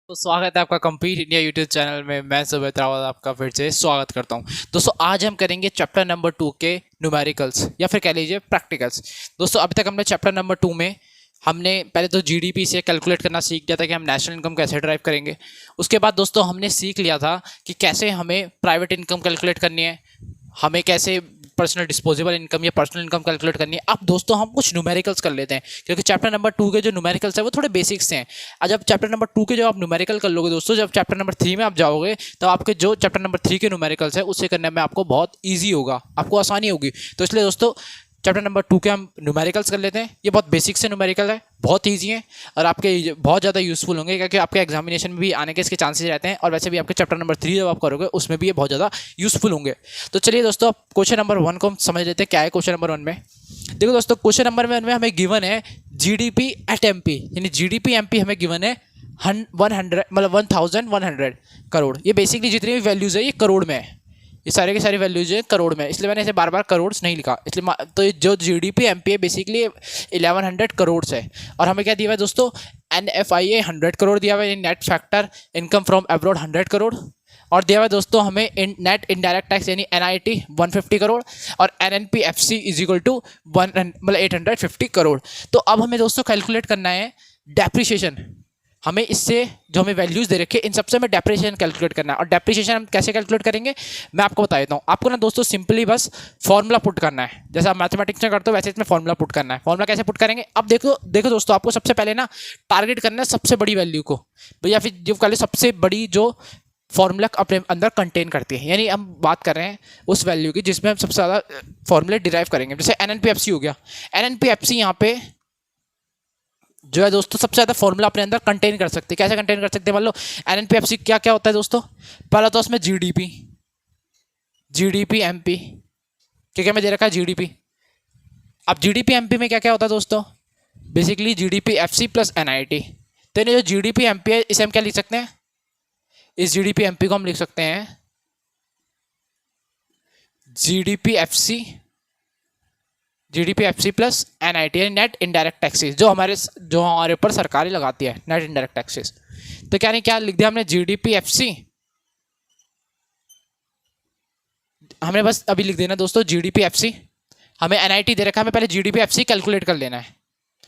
तो स्वागत है आपका कंप्लीट इंडिया यूट्यूब चैनल में। मैं सुबह रावत आपका फिर से स्वागत करता हूं। दोस्तों आज हम करेंगे चैप्टर नंबर 2 के न्यूमेरिकल्स या फिर कह लीजिए प्रैक्टिकल्स। दोस्तों अभी तक हमने चैप्टर नंबर 2 में हमने पहले तो जीडीपी से कैलकुलेट करना सीख लिया था कि हम नेशनल इनकम कैसे ड्राइव करेंगे। उसके बाद दोस्तों हमने सीख लिया था कि कैसे हमें प्राइवेट इनकम कैलकुलेट करनी है, हमें कैसे पर्सनल डिस्पोजेबल इनकम या पर्सनल इनकम कैलकुलेट करनी है। अब दोस्तों हम कुछ न्यूमेरिकल्स कर लेते हैं क्योंकि चैप्टर नंबर 2 के जो न्यूमेरिकल्स है वो थोड़े बेसिक्स हैं। आज जब चैप्टर नंबर 2 के जो आप न्यूमेरिकल कर लोगे दोस्तों, जब चैप्टर नंबर 3 में आप जाओगे तो आपके जो चैप्टर नंबर 3 के न्यूमेरिकल्स है उससे करने में आपको बहुत ईजी होगा, आपको आसानी होगी। तो इसलिए दोस्तों चैप्टर नंबर 2 के हम न्यूमेरिकल्स कर लेते हैं। ये बहुत बेसिक से न्यूमेरिकल है, बहुत ईजी है और आपके बहुत ज़्यादा यूजफुल होंगे क्योंकि आपके एग्जामिनेशन में भी आने के इसके चांसेस रहते हैं और वैसे भी आपके चैप्टर नंबर 3 जब आप करोगे उसमें भी ये बहुत ज़्यादा यूजफुल होंगे। तो चलिए दोस्तों क्वेश्चन नंबर 1 को हम समझ लेते हैं क्या है क्वेश्चन नंबर 1 में। देखो दोस्तों क्वेश्चन नंबर 1 में हमें गिवन है जीडीपी एट एमपी, यानी जीडीपी एमपी हमें गिवन है 100 मतलब 1100 करोड़। ये बेसिकली जितनी भी वैल्यूज़ है ये करोड़ में है, ये सारे के सारी वैल्यूज है करोड़ में, इसलिए मैंने इसे बार बार करोड़ नहीं लिखा। इसलिए तो जो जीडीपी एमपी है बेसिकली 1100 करोड़ है। और हमें क्या दिया हुआ है दोस्तों, एनएफआईए 100 करोड़ दिया हुआ है, net factor income from abroad 100 crore, और दिया हुआ है दोस्तों हमें नेट इनडायरेक्ट टैक्स यानी एनआईटी 150 करोड़ और एनएनपीएफसी इज इक्वल टू 850 करोड़। तो अब हमें दोस्तों कैलकुलेट करना है डेप्रिसिएशन। हमें इससे जो हमें वैल्यूज दे रखे इन सबसे हमें डेप्रिसिएशन कैलकुलेट करना है। और डेप्रिसिएशन हम कैसे कैलकुलेट करेंगे मैं आपको बता देता हूँ। आपको ना दोस्तों सिंपली बस फॉर्मूला पुट करना है, जैसा आप मैथमेटिक्स में करते हो वैसे इसमें फॉर्मूला पुट करना है। फॉर्मूला कैसे पुट करेंगे, अब देखो देखो दोस्तों, आपको सबसे पहले ना टारगेट करना है सबसे बड़ी वैल्यू को, या फिर जो पहले सबसे बड़ी जो फॉर्मूला अपने अंदर कंटेन करती है, यानी हम बात कर रहे हैं उस वैल्यू की जिसमें हम सबसे ज़्यादा फॉर्मूले डिराइव करेंगे। जैसे एनएनपीएफसी हो गया, एनएनपीएफसी यहाँ पे जो है दोस्तों सबसे ज़्यादा फॉर्मूला अपने अंदर कंटेन कर सकते हैं। कैसे कंटेन कर सकते हैं, मान लो एनएनपीएफसी क्या क्या होता है दोस्तों, पहला तो उसमें जीडीपी, जीडीपी एमपी, क्या क्या मैं दे रखा है जीडीपी। अब जीडीपी एमपी में क्या क्या होता है दोस्तों, basically GDP FC plus NIT. तो इन्हें जो जीडीपी एमपी है इसे हम क्या लिख सकते हैं, इस जीडीपी एमपी को हम लिख सकते हैं GDP FC, GDP FC plus NIT यानी नेट इनडायरेक्ट टैक्सेस, जो हमारे ऊपर सरकारें लगाती है नेट इनडायरेक्ट टैक्सेस। तो क्या नहीं क्या लिख दिया हमने जीडीपी एफसी, हमने बस अभी लिख देना दोस्तों जीडीपी एफसी। हमें एनआईटी दे रखा है, हमें पहले जीडीपी एफसी कैलकुलेट कर लेना है।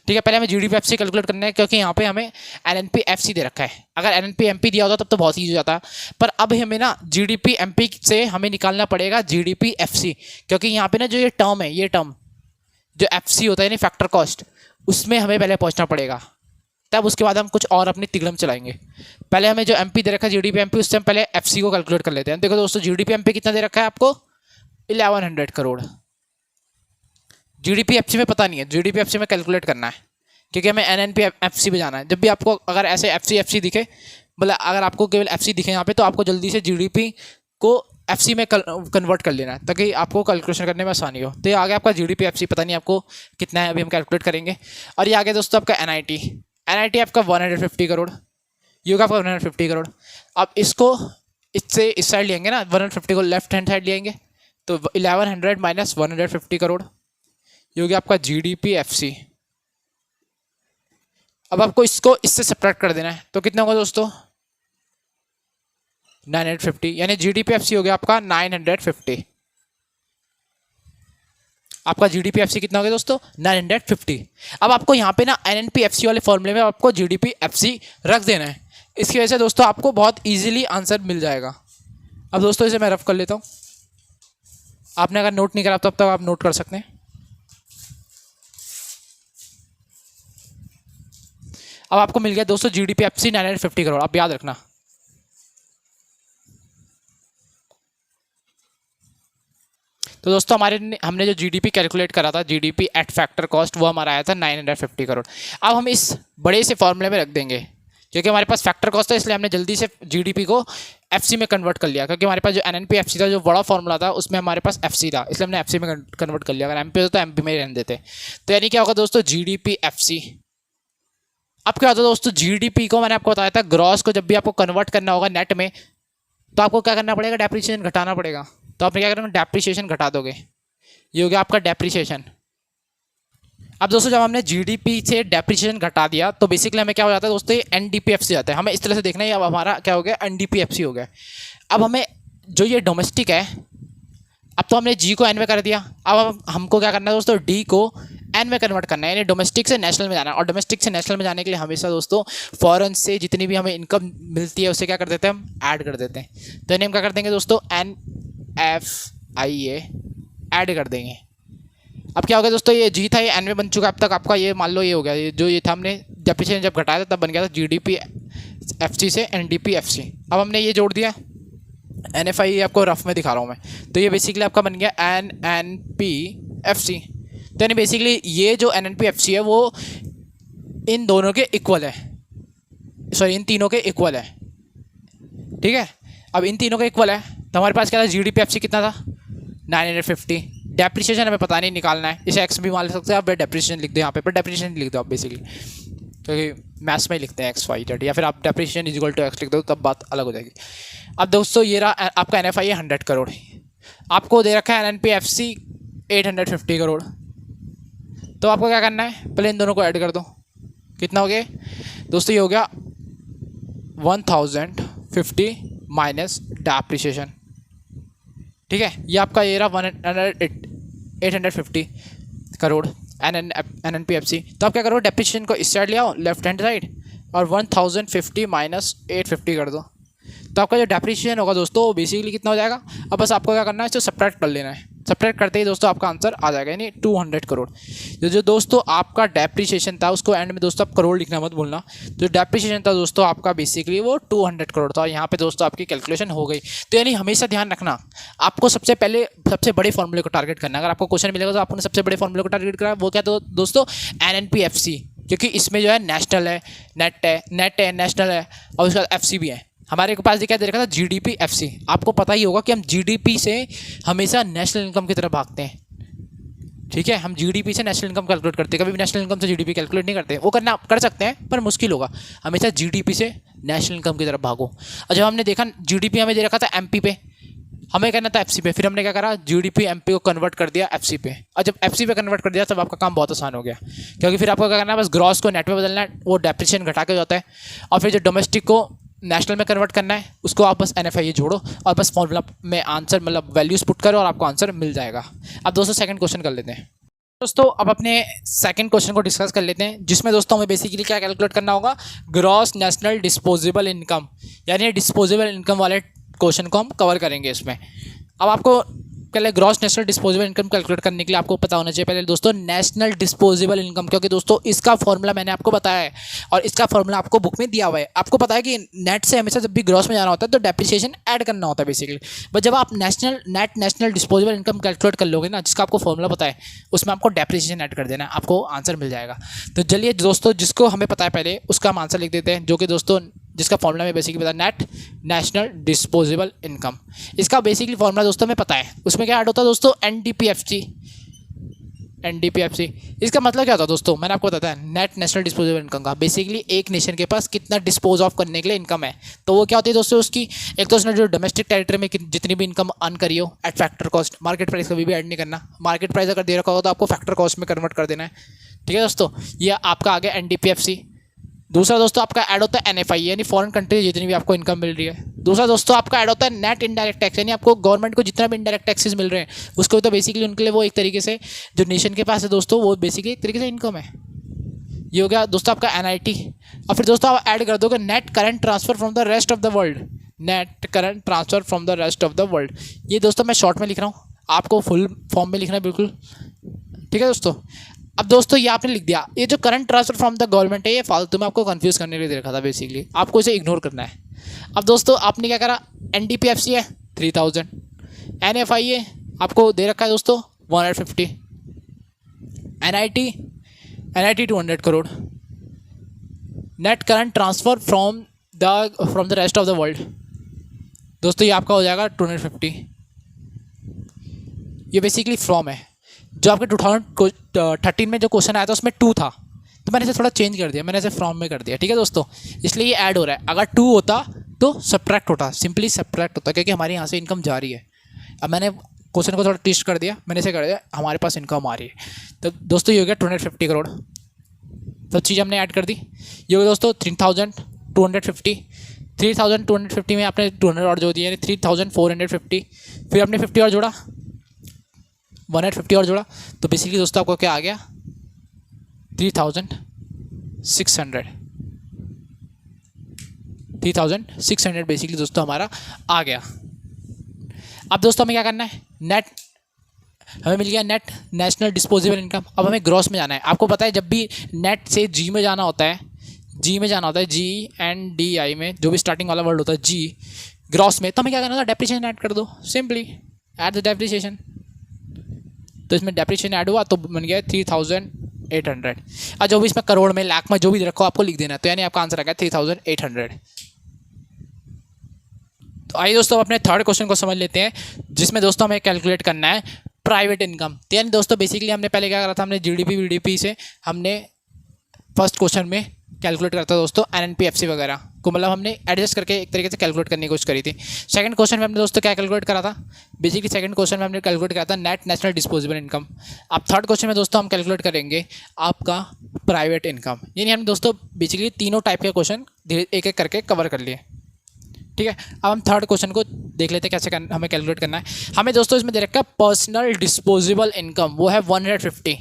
ठीक है, पहले हमें जीडीपी एफसी कैलकुलेट करना है क्योंकि यहाँ पे हमें एनएनपी एफसी दे रखा है। अगर एनएनपी एमपी दिया होता तब तो बहुत ईजी हो जाता, पर अब हमें ना जीडीपी एमपी से हमें निकालना पड़ेगा जीडीपी एफसी, क्योंकि यहाँ पे ना जो ये टर्म है, ये टर्म जो एफसी होता है यानी फैक्टर कॉस्ट, उसमें हमें पहले पहुंचना पड़ेगा, तब उसके बाद हम कुछ और अपनी तिगड़म चलाएंगे। पहले हमें जो एमपी दे रखा है जीडीपी एमपी, उससे हम पहले एफसी को कैलकुलेट कर लेते हैं। देखो दोस्तों जीडीपी एमपी कितना दे रखा है आपको, 1100 करोड़। जीडीपी एफसी में पता नहीं है, जीडीपी एफसी में कैलकुलेट करना है क्योंकि हमें एनएनपी एफसी पे जाना है। जब भी आपको अगर ऐसे एफसी एफसी दिखे, मतलब अगर आपको केवल एफसी दिखे यहाँ पे, तो आपको जल्दी से जीडीपी को एफसी में कन्वर्ट कर लेना है ताकि आपको कैलकुलेशन करने में आसानी हो। तो ये आ गया आपका जीडीपी एफसी, पता नहीं आपको कितना है, अभी हम कैलकुलेट करेंगे। और ये आ गया दोस्तों आपका एनआईटी, एनआईटी आपका 150 करोड़, ये होगा आपका 150 करोड़। अब इसको इससे इस साइड लेंगे ना, 150 को लेफ्ट हैंड साइड लेंगे तो 1100 माइनस 150 करोड़, ये हो गया आपका जीडीपी एफसी। अब आपको इसको इससे सब्ट्रैक्ट कर देना है तो कितना होगा दोस्तों, 950, यानी जीडीपी एफसी हो गया आपका 950। आपका जीडीपी एफसी कितना हो गया दोस्तों, 950। अब आपको यहाँ पे ना एनएनपी एफसी वाले फॉर्मूले में आपको जीडीपी एफसी रख देना है। इसकी वजह से दोस्तों आपको बहुत इजीली आंसर मिल जाएगा। अब दोस्तों इसे मैं रफ कर लेता हूँ, आपने अगर नोट नहीं करा तब तक आप नोट कर सकते हैं। अब आपको मिल गया दोस्तों जीडीपी एफसी 950 करोड़। आप याद रखना, तो दोस्तों हमने जो जीडीपी कैलकुलेट करा था, जीडीपी एट फैक्टर कॉस्ट, वो हमारा आया था 950 करोड़। अब हम इस बड़े से फॉर्मूले में रख देंगे क्योंकि हमारे पास फैक्टर कॉस्ट था, इसलिए हमने जल्दी से जीडीपी को एफसी में कन्वर्ट कर लिया, क्योंकि हमारे पास जो एनएनपी एफसी था, जो बड़ा फॉर्मूला था, उसमें हमारे पास एफसी था, इसलिए हमने एफसी में कन्वर्ट कर लिया। अगर एमपी होता तो एमपी में ही रहने देते। तो यानी क्या होगा दोस्तों, जीडीपी एफसी। अब क्या होता है दोस्तों, जीडीपी को मैंने आपको बताया था ग्रॉस को जब भी आपको कन्वर्ट करना होगा नेट में, तो आपको क्या करना पड़ेगा, डेप्रिसिएशन घटाना पड़ेगा। तो आपने क्या करना, डेप्रिसिएशन घटा दोगे, ये हो गया आपका डेप्रिसिएशन। अब दोस्तों जब हमने जीडीपी से डेप्रिसिएशन घटा दिया तो बेसिकली हमें क्या हो जाता है दोस्तों, ये एनडीपीएफसी आता है। हमें इस तरह से देखना है, अब हमारा क्या हो गया, एनडीपीएफसी हो गया। अब हमें जो ये डोमेस्टिक है, अब तो हमने जी को एन में कर दिया, अब हमको क्या करना है दोस्तों, डी को एन में कन्वर्ट करना है, यानी डोमेस्टिक से नेशनल में जाना है। और डोमेस्टिक से नेशनल में जाने के लिए हमेशा दोस्तों फॉरेन से जितनी भी हमें इनकम मिलती है उसे क्या कर देते हैं, हम ऐड कर देते हैं। तो इन्हें हम क्या कर देंगे दोस्तों, NFIA ऐड कर देंगे। अब क्या हो गया दोस्तों, ये जी था, ये एन में बन चुका है। अब तक आपका ये मान लो ये हो गया, ये जो ये था हमने डेप्रिसिएशन जब घटाया था तब बन गया था GDPFC से NDPFC। अब हमने ये जोड़ दिया, NFI आपको रफ में दिखा रहा हूँ मैं, तो ये बेसिकली आपका बन गया NNPFC। तो यानी बेसिकली ये जो NNPFC है वो इन दोनों के इक्वल है, सॉरी इन तीनों के इक्वल है, ठीक है। अब इन तीनों के इक्वल है तो हमारे पास क्या था, GDPFC कितना था, 950। डेप्रिसिएशन हमें पता नहीं, निकालना है, इसे एक्स भी मान सकते हैं आप, डेप्रिसिएशन लिख दो यहाँ पे, डेप्रिसिएशन लिख दो आप बेसिकली, क्योंकि मैथ्स में लिखते हैं XYZ, या फिर आप depreciation is equal to x लिख दो, तब बात अलग हो जाएगी। अब दोस्तों ये रहा आपका NFI 100 करोड़, आपको दे रखा है NNPFC 850 करोड़। तो आपको क्या करना है, पहले इन दोनों को ऐड कर दो, कितना हो गया दोस्तों, ये हो गया 1050 माइनस डेप्रिसिएशन, ठीक है। ये आपका ये रहा 850 करोड़ NNPFC। तो आप क्या करो, डेप्रिसिएशन को इस साइड ले आओ, लेफ्ट हैंड साइड, और 1050 माइनस 850 कर दो। तो आपका जो डेप्रिसिएशन होगा दोस्तों वो बेसिकली कितना हो जाएगा। अब बस आपको क्या करना है, इसको सब्ट्रैक्ट कर लेना है, सब्ट्रैक्ट करते ही दोस्तों आपका आंसर आ जाएगा, यानी 200 करोड़। जो दोस्तों आपका डेप्रिसिएशन था उसको एंड में दोस्तों आप करोड़ लिखना मत भूलना। जो डेप्रिसिएशन था दोस्तों आपका बेसिकली वो 200 करोड़ था, और यहाँ पे दोस्तों आपकी कैलकुलेशन हो गई। तो यानी हमेशा ध्यान रखना, आपको सबसे पहले सबसे बड़े फॉर्मूले को टारगेट करना। अगर आपको क्वेश्चन मिलेगा तो आपने सबसे बड़े फॉर्मूले को टारगेट करा, वो क्या तो दोस्तों NNPFC, क्योंकि इसमें जो है नेशनल है, नेट है, नेशनल है, और उसके बाद FC भी है। हमारे के पास क्या दे रखा था, GDPFC। आपको पता ही होगा कि हम GDP से हमेशा नेशनल इनकम की तरफ भागते हैं, ठीक है। हम GDP से नेशनल इनकम कैलकुलेट करते हैं, कभी भी नेशनल इनकम से GDP कैलकुलेट नहीं करते। वो करना कर सकते हैं पर मुश्किल होगा, हमेशा GDP से नेशनल इनकम की तरफ भागो। और जब हमने देखा GDP हमें दे रखा था MP पे, हमें करना था FC पे, फिर हमने क्या करा, GDP MP को कन्वर्ट कर दिया FC पे, और जब FC पे कन्वर्ट कर दिया तब आपका काम बहुत आसान हो गया, क्योंकि फिर आपको क्या करना है, बस ग्रॉस को नेट में बदलना है, वो डेप्रिसिएशन घटा के जाता है, और फिर जो डोमेस्टिक को नेशनल में कन्वर्ट करना है उसको आप बस NFI जोड़ो, और बस फॉर्मूला में आंसर मतलब वैल्यूज पुट करो और आपको आंसर मिल जाएगा। अब दोस्तों सेकंड क्वेश्चन कर लेते हैं। दोस्तों अब अपने सेकंड क्वेश्चन को डिस्कस कर लेते हैं, जिसमें दोस्तों हमें बेसिकली क्या कैलकुलेट करना होगा, ग्रॉस नेशनल डिस्पोजेबल इनकम, यानी डिस्पोजेबल इनकम वाले क्वेश्चन को हम कवर करेंगे इसमें। अब आपको पहले gross national disposable income calculate करने के लिए आपको पता होना चाहिए पहले दोस्तों नेशनल डिस्पोजेबल इनकम, क्योंकि दोस्तों इसका फॉर्मूला मैंने आपको बताया है और इसका फॉर्मूला आपको बुक में दिया हुआ है। आपको पता है कि नेट से हमेशा जब भी ग्रॉस में जाना होता है तो डेप्रिसिएशन ऐड करना होता है बेसिकली, बट जब आप नेशनल डिस्पोजेबल इनकम कैलकुलेट कर लोगे ना, जिसका आपको फॉर्मूला पता है उसमें आपको डेप्रिसिएशन ऐड कर देना है, आपको आंसर मिल जाएगा। तो चलिए दोस्तों जिसको हमें पता है पहले उसका हम आंसर लिख देते हैं, जो कि दोस्तों जिसका फॉर्मूला में बेसिकली पता है, नेट नेशनल डिस्पोजेबल इनकम। इसका बेसिकली फॉर्मूला दोस्तों हमें पता है, उसमें क्या ऐड होता है दोस्तों, NDPFC। इसका मतलब क्या होता है दोस्तों, मैंने आपको बताया नेट नेशनल डिस्पोजेबल इनकम का, बेसिकली एक नेशन के पास कितना डिस्पोज ऑफ करने के लिए इनकम है। तो वो क्या होती है दोस्तों, उसकी एक तो उसने जो डोमेस्टिक टेरिटरी में जितनी भी इनकम अर्न करी हो eight factor cost, market price कभी भी ऐड नहीं करना, मार्केट प्राइस अगर दे रखा हो तो आपको फैक्टर कॉस्ट में कन्वर्ट कर देना है, ठीक है दोस्तों। ये आपका आ गया NDPFC। दूसरा दोस्तों आपका ऐड होता है NFI, यानी फॉरेन कंट्री जितनी भी आपको इनकम मिल रही है। दूसरा दोस्तों आपका ऐड होता है नेट इनडायरेक्ट टैक्स, यानी आपको गवर्नमेंट को जितना भी इनडायरेक्ट टैक्सेस मिल रहे हैं उसको तो बेसिकली उनके लिए वो एक तरीके से जो नेशन के पास है दोस्तों वो बेसिकली एक तरीके से इनकम है। ये हो गया दोस्तों आपका NIT। और फिर दोस्तों आप ऐड कर दोगे net current transfer from the rest of the world, net current transfer from the rest of the world. ये दोस्तों मैं शॉर्ट में लिख रहा हूँ, आपको फुल फॉर्म में लिखना है बिल्कुल, ठीक है दोस्तों। अब दोस्तों ये आपने लिख दिया, ये जो current transfer from the government है ये फालतू में आपको कंफ्यूज करने के लिए दे रखा था, बेसिकली आपको इसे इग्नोर करना है। अब दोस्तों आपने क्या करा, NDPFC है 3000, NFI है आपको दे रखा है दोस्तों 150, NIT 200 crore, net current transfer from the rest of the world दोस्तों ये आपका हो जाएगा 250। ये बेसिकली फ्रॉम है, जो आपके 2013 में जो क्वेश्चन आया था उसमें 2 था, तो मैंने इसे थोड़ा चेंज कर दिया, मैंने इसे फ्रॉम में कर दिया, ठीक है दोस्तों। इसलिए ये ऐड हो रहा है, अगर 2 होता तो सब्ट्रैक्ट होता, सिंपली सब्ट्रैक्ट होता, क्योंकि हमारे यहाँ से इनकम जा रही है। अब मैंने क्वेश्चन को थोड़ा ट्विस्ट कर दिया मैंने, से कर दिया हमारे पास इनकम आ रही है। तो दोस्तों ये हो गया 250 करोड़, सब चीज़ हमने ऐड कर दी। ये हो गया दोस्तों 3250, 3250 में आपने 200 और जोड़ दिया, यानी 3450, फिर आपने 50 और जोड़ा, 150 और जोड़ा, तो बेसिकली दोस्तों आपको क्या आ गया 3600 बेसिकली दोस्तों हमारा आ गया। अब दोस्तों हमें क्या करना है, नेट हमें मिल गया नेट नेशनल डिस्पोजेबल इनकम। अब हमें ग्रॉस में जाना है। आपको पता है जब भी नेट से जी में जाना होता है, GNDI में जो भी स्टार्टिंग वाला वर्ड होता है जी ग्रॉस में, तो हमें क्या करना था, डेप्रिसिएशन ऐड कर दो, सिंपली ऐड द डेप्रिसिएशन। तो इसमें डेप्रिसिएशन ऐड हुआ तो बन गया 3800। और जो भी इसमें करोड़ में लाख में जो भी रखो आपको लिख देना है, तो यानी आपका आंसर आ गया 3800। तो आइए दोस्तों अपने थर्ड क्वेश्चन को समझ लेते हैं, जिसमें दोस्तों हमें कैलकुलेट करना है प्राइवेट इनकम। तो यानी दोस्तों बेसिकली हमने पहले क्या करा था, हमने GDP से हमने फर्स्ट क्वेश्चन में कैलकुलेट करता था दोस्तों NNPFC वगैरह को, मतलब हमने एडजस्ट करके एक तरीके से कैलकुलेट करने की कोशिश करी थी। सेकंड क्वेश्चन में हमने दोस्तों क्या कैलकुलेट करा था, बेसिकली सेकंड क्वेश्चन में हमने कैलकुलेट करा था नेट नेशनल डिस्पोजेबल इनकम। अब थर्ड क्वेश्चन में दोस्तों हम कैलकुलेट करेंगे आपका प्राइवेट इनकम। यानी हमने दोस्तों बेसिकली तीनों टाइप के क्वेश्चन एक एक करके कवर कर लिए, ठीक है। अब हम थर्ड क्वेश्चन को देख लेते हैं कैसे हमें कैलकुलेट करना है। हमें दोस्तों इसमें दे रखा है पर्सनल डिस्पोजेबल इनकम, वो है 150,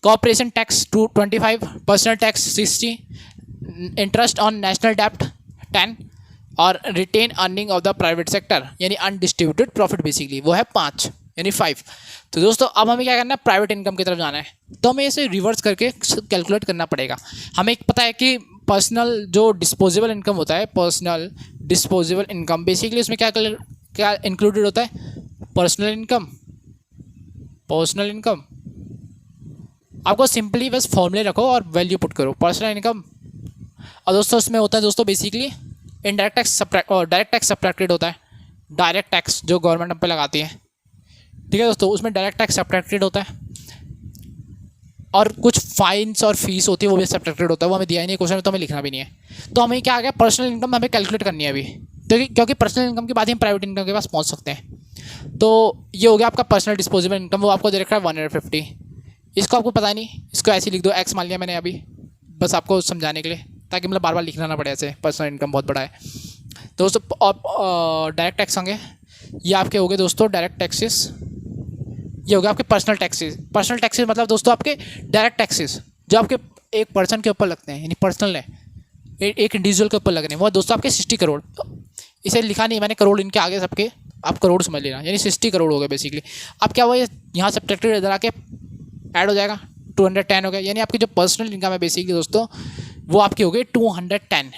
corporation tax 225, personal tax 60, interest on national डेब्ट 10 और retain earning of the private sector यानी अनडिस्ट्रीब्यूटेड प्रॉफिट बेसिकली वो है 5 यानी 5। तो दोस्तों अब हमें क्या करना है, प्राइवेट इनकम की तरफ जाना है, तो हमें इसे रिवर्स करके कैलकुलेट करना पड़ेगा। हमें पता है कि पर्सनल जो डिस्पोजेबल इनकम होता है, पर्सनल डिस्पोजेबल इनकम बेसिकली उसमें क्या इंक्लूडेड होता है, पर्सनल इनकम। आपको सिंपली बस फॉर्मूले रखो और वैल्यू पुट करो, पर्सनल इनकम। और दोस्तों इसमें होता है दोस्तों बेसिकली इनडायरेक्ट टैक्स और डायरेक्ट टैक्स सब्ट्रैक्टेड होता है। डायरेक्ट टैक्स जो गवर्नमेंट हम पे लगाती है, ठीक है दोस्तों, उसमें डायरेक्ट टैक्स सब्ट्रैक्टेड होता है, और कुछ फाइन्स और फीस होती है वो भी सब्ट्रैक्टेड होता है, वो हमें दिया ही नहीं क्वेश्चन में, तो हमें लिखना भी नहीं है। तो हमें क्या आ गया, पर्सनल इनकम हमें कैलकुलेट करनी है अभी, क्योंकि पर्सनल इनकम के बाद ही हम प्राइवेट इनकम के पास पहुँच सकते हैं। तो ये हो गया आपका पर्सनल डिस्पोजेबल इनकम, वो आपको दे रखा है 150। इसको आपको पता नहीं, इसको ऐसे लिख दो, एक्स मान लिया मैंने अभी बस आपको समझाने के लिए, ताकि मतलब बार बार लिखना ना पड़े ऐसे। पर्सनल इनकम बहुत बड़ा है। तो दोस्तों डायरेक्ट टैक्स होंगे, ये आपके हो गए दोस्तों डायरेक्ट टैक्सेस, ये हो गया आपके पर्सनल टैक्सेस। पर्सनल टैक्सेस मतलब दोस्तों आपके डायरेक्ट टैक्सेस जो आपके एक पर्सन के ऊपर लगते हैं, यानी पर्सनल है, एक इंडिविजुअल के ऊपर लगने, वो दोस्तों आपके 60 करोड़। इसे लिखा नहीं मैंने करोड़, इनके आगे सबके आप करोड़ समझ लेना, यानी 60 करोड़ हो गए बेसिकली। अब क्या हुआ, ये यहाँ सब्ट्रैक्टेड इधर आके ऐड हो जाएगा, 210 हो गया, यानी आपकी जो पर्सनल इनकम है बेसिकली दोस्तों वो आपकी हो गई 210।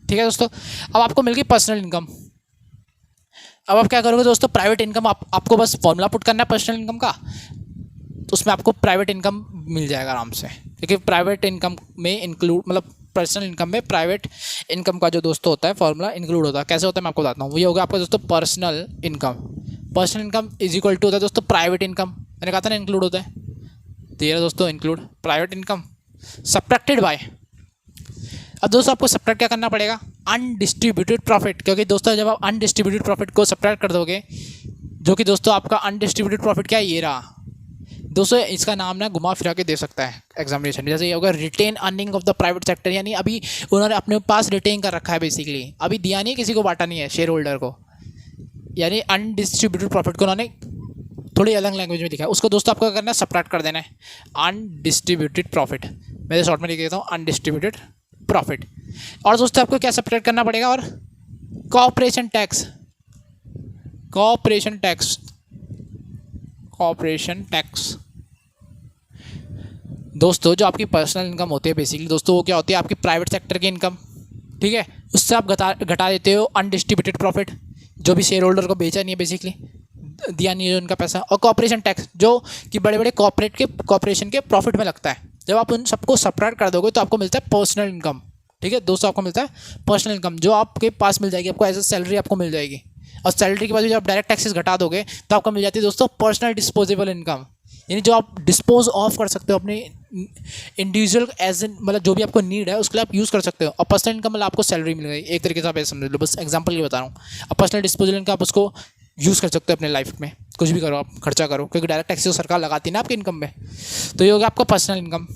ठीक है दोस्तों, अब आपको मिल गई पर्सनल इनकम। अब आप क्या करोगे दोस्तों, प्राइवेट इनकम आपको बस फॉर्मूला पुट करना है पर्सनल इनकम का, तो उसमें आपको प्राइवेट इनकम मिल जाएगा आराम से, क्योंकि प्राइवेट इनकम में इंक्लूड मतलब पर्सनल इनकम में प्राइवेट इनकम का जो दोस्तों होता है फॉर्मूला इंक्लूड होता है। कैसे होता है मैं आपको बताता हूँ। ये होगा आपका दोस्तों personal income is equal to होता है दोस्तों प्राइवेट इनकम, मैंने कहा था ना इंक्लूड होता है, तो ये दोस्तों include private income subtracted by. अब दोस्तों आपको सब्ट्रैक्ट क्या करना पड़ेगा, अनडिस्ट्रीब्यूटेड प्रॉफिट, क्योंकि दोस्तों जब आप अनडिस्ट्रीब्यूटेड प्रॉफिट को सब्ट्रैक्ट कर दोगे, जो कि दोस्तों आपका अनडिस्ट्रीब्यूटेड प्रॉफिट क्या है, ये रहा दोस्तों। इसका नाम ना घुमा फिरा के दे सकता है एग्जामिनेशन, जैसे ये होगा retain earning of the private sector, यानी अभी उन्होंने अपने पास रिटेन कर रखा है बेसिकली, अभी दिया नहीं, किसी को बांटा नहीं है शेयर होल्डर को, यानी अनडिस्ट्रीब्यूटेड प्रॉफिट को उन्होंने थोड़ी अलग लैंग्वेज में लिखा है, उसको दोस्तों आपको करना है सब्ट्रैक्ट कर देना है अनडिस्ट्रीब्यूटेड प्रॉफिट। मैं शॉर्ट में लिख देता हूँ अनडिस्ट्रीब्यूटेड प्रॉफिट। और दोस्तों आपको क्या सब्ट्रैक्ट करना पड़ेगा, और कॉर्पोरेशन टैक्स दोस्तों जो आपकी पर्सनल इनकम होती है बेसिकली दोस्तों, वो क्या होती है आपकी प्राइवेट सेक्टर की इनकम, ठीक है, उससे आप घटा देते हो अनडिस्ट्रीब्यूटेड प्रॉफिट, जो भी शेयर होल्डर को बेचा नहीं है बेसिकली, दिया नहीं है उनका पैसा, और कॉर्पोरेशन टैक्स जो कि बड़े बड़े कॉर्पोरेशन के प्रॉफिट में लगता है। जब आप उन सबको सब्ट्रैक्ट कर दोगे तो आपको मिलता है पर्सनल इनकम, ठीक है दोस्तों, आपको मिलता है पर्सनल इनकम जो आपके पास मिल जाएगी, आपको एज ए सैलरी आपको मिल जाएगी, और सैलरी के बाद जब आप डायरेक्ट टैक्सेस घटा दोगे तो आपको मिल जाती है दोस्तों पर्सनल डिस्पोजेबल इनकम, यानी जो आप डिस्पोज ऑफ कर सकते हो अपने इंडिविजुअल एज एन, मतलब जो भी आपको नीड है उसके लिए आप यूज़ कर सकते हो। और पर्सनल इनकम मतलब आपको सैलरी मिल गई, एक तरीके से आप ऐसे समझ लो, बस एग्जांपल ये बता रहा हूँ। और पर्सनल डिस्पोजल इनकम आप उसको यूज़ कर सकते हो अपने लाइफ में, कुछ भी करो आप, खर्चा करो, क्योंकि डायरेक्ट टैक्स तो सरकार लगाती है ना आपकी इनकम में। तो ये हो गया आपका पर्सनल इनकम,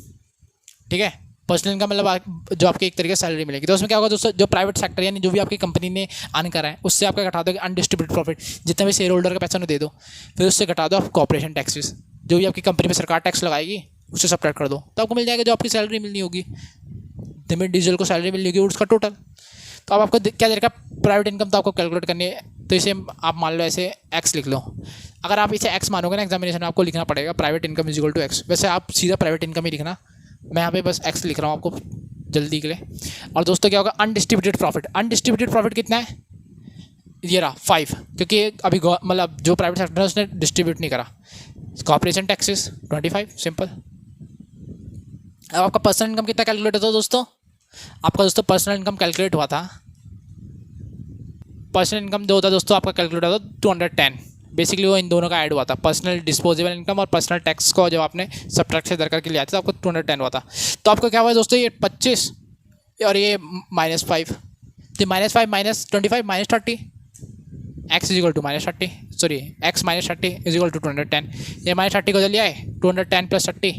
ठीक है। पर्सनल इनकम मतलब जो आपकी एक तरीके से सैलरी मिलेगी। तो उसमें क्या होगा दोस्तों, जो प्राइवेट सेक्टर यानी जो भी आपकी कंपनी ने अर्न करा है उससे आपका घटा दो अनडिस्ट्रीब्यूटेड प्रॉफिट, जितना भी शेयर होल्डर का पैसा उन्हें दे दो, फिर उससे घटा दो आप कॉर्पोरेशन टैक्सेस, जो भी आपकी कंपनी में सरकार टैक्स लगाएगी उससे सब्ट्रैक्ट कर दो, तो आपको मिल जाएगा जो आपकी सैलरी मिलनी होगी, जिसमें डीजल को सैलरी मिलनी होगी उसका टोटल। तो अब आपको क्या देगा, प्राइवेट इनकम तो आपको कैलकुलेट करनी है, तो इसे आप मान लो ऐसे एक्स लिख लो। अगर आप इसे एक्स मानोगे ना एग्जामिनेशन में, आपको लिखना पड़ेगा private income is equal to x. वैसे आप सीधा प्राइवेट इनकम ही लिखना, मैं यहाँ पे बस एक्स लिख रहा हूँ आपको जल्दी के लिए। और दोस्तों क्या होगा, अनडिस्ट्रीब्यूटेड प्रॉफिट। अनडिस्ट्रीब्यूटेड प्रॉफिट कितना है, ये रहा 5, क्योंकि अभी मतलब जो प्राइवेट सेक्टर है उसने डिस्ट्रीब्यूट नहीं करा। Corporation taxes 25, simple. अब आपका पर्सनल इनकम कितना कैलकुलेट होता है दोस्तों, आपका दोस्तों पर्सनल इनकम कैलकुलेट हुआ था, पर्सनल इनकम जो होता है दोस्तों आपका कैलकुलेट होता है 210। बेसिकली वो इन दोनों का ऐड हुआ था, पर्सनल डिस्पोजेबल इनकम और पर्सनल टैक्स को जब आपने सब्ट्रैक्ट से दर करके लिया था तो आपको 210 हुआ था। तो आपको क्या हुआ दोस्तों, ये 25 और ये -5, तो -5 -25 -30, x is equal to -30, sorry x -30 is equal to 210। ये -30 को चलिए 210 + 30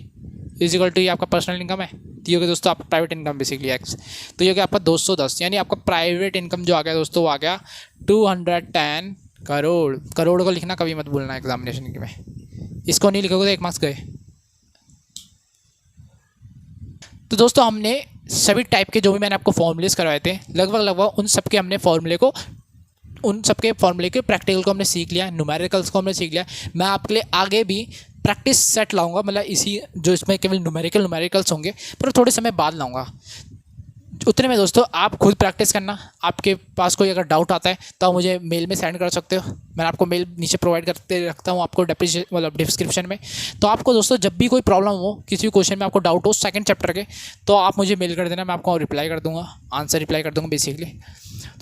इज इक्वल टू ये आपका पर्सनल इनकम है। तो ये हो गया दोस्तों आपका प्राइवेट इनकम बेसिकली एक्स। तो ये हो गया आपका 210, यानी आपका प्राइवेट इनकम जो आ गया दोस्तों वो आ गया 210 करोड़। करोड़ को लिखना कभी मत भूलना एग्जामिनेशन में, इसको नहीं लिखोगे तो 1 मार्क्स गए। तो दोस्तों हमने सभी टाइप के जो भी मैंने आपको फॉर्मूलेस करवाए थे लगभग उन सब के हमने फॉर्मूले के प्रैक्टिकल को हमने सीख लिया, न्यूमेरिकल्स को हमने सीख लिया। मैं आपके लिए आगे भी प्रैक्टिस सेट लाऊंगा, मतलब इसी जो इसमें केवल न्यूमेरिकल्स होंगे पर थोड़े समय बाद लाऊंगा। उतने में दोस्तों आप खुद प्रैक्टिस करना। आपके पास कोई अगर डाउट आता है तो आप मुझे मेल में सेंड कर सकते हो, मैं आपको मेल नीचे प्रोवाइड करते रखता हूँ आपको डिस्क्रिप्शन में। तो आपको दोस्तों जब भी कोई प्रॉब्लम हो, किसी भी क्वेश्चन में आपको डाउट हो सेकंड चैप्टर के, तो आप मुझे मेल कर देना, मैं आपको रिप्लाई कर दूँगा, आंसर रिप्लाई कर दूँगा बेसिकली।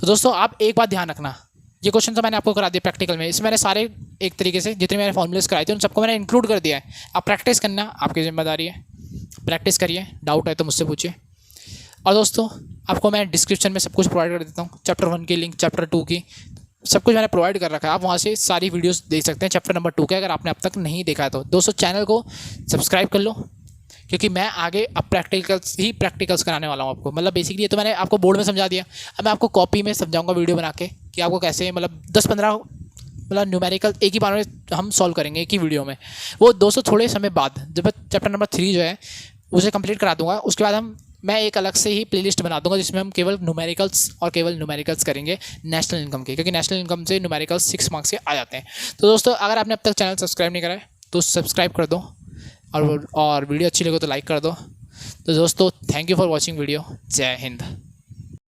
तो दोस्तों आप एक बात ध्यान रखना, ये क्वेश्चन तो मैंने आपको करा दिया प्रैक्टिकल में, इसमें मैंने सारे एक तरीके से जितने मैंने फॉर्मूलेस कराए थे उन सबको मैंने इंक्लूड कर दिया है। आप प्रैक्टिस करना, आपकी जिम्मेदारी है, प्रैक्टिस करिए, डाउट है तो मुझसे पूछिए। और दोस्तों आपको मैं डिस्क्रिप्शन में सब कुछ प्रोवाइड कर देता हूँ, चैप्टर 1 की लिंक, चैप्टर 2 की, सब कुछ मैंने प्रोवाइड कर रखा है। आप वहाँ से सारी वीडियोस देख सकते हैं चैप्टर नंबर 2 के, अगर आपने अब तक नहीं देखा है तो। दोस्तों चैनल को सब्सक्राइब कर लो, क्योंकि मैं आगे अब प्रैक्टिकल्स कराने वाला हूँ आपको। मतलब बेसिकली ये तो मैंने आपको बोर्ड में समझा दिया, अब मैं आपको कॉपी में समझाऊंगा वीडियो बना के कि आपको कैसे, मतलब 10-15 मतलब न्यूमेरिकल एक ही बार में हम सॉल्व करेंगे एक ही वीडियो में। वो दोस्तों थोड़े समय बाद जब चैप्टर नंबर 3 जो है उसे कंप्लीट करा दूंगा, उसके बाद मैं एक अलग से ही प्लेलिस्ट बना दूंगा जिसमें हम केवल न्यूमेरिकल्स करेंगे नेशनल इनकम के, क्योंकि नेशनल इनकम से न्यूमेरिकल्स 6 मार्क्स के आ जाते हैं। तो दोस्तों अगर आपने अब तक चैनल सब्सक्राइब नहीं करा है तो सब्सक्राइब कर दो, और वीडियो अच्छी लगे तो लाइक कर दो। तो दोस्तों thank you for watching video. जय हिंद।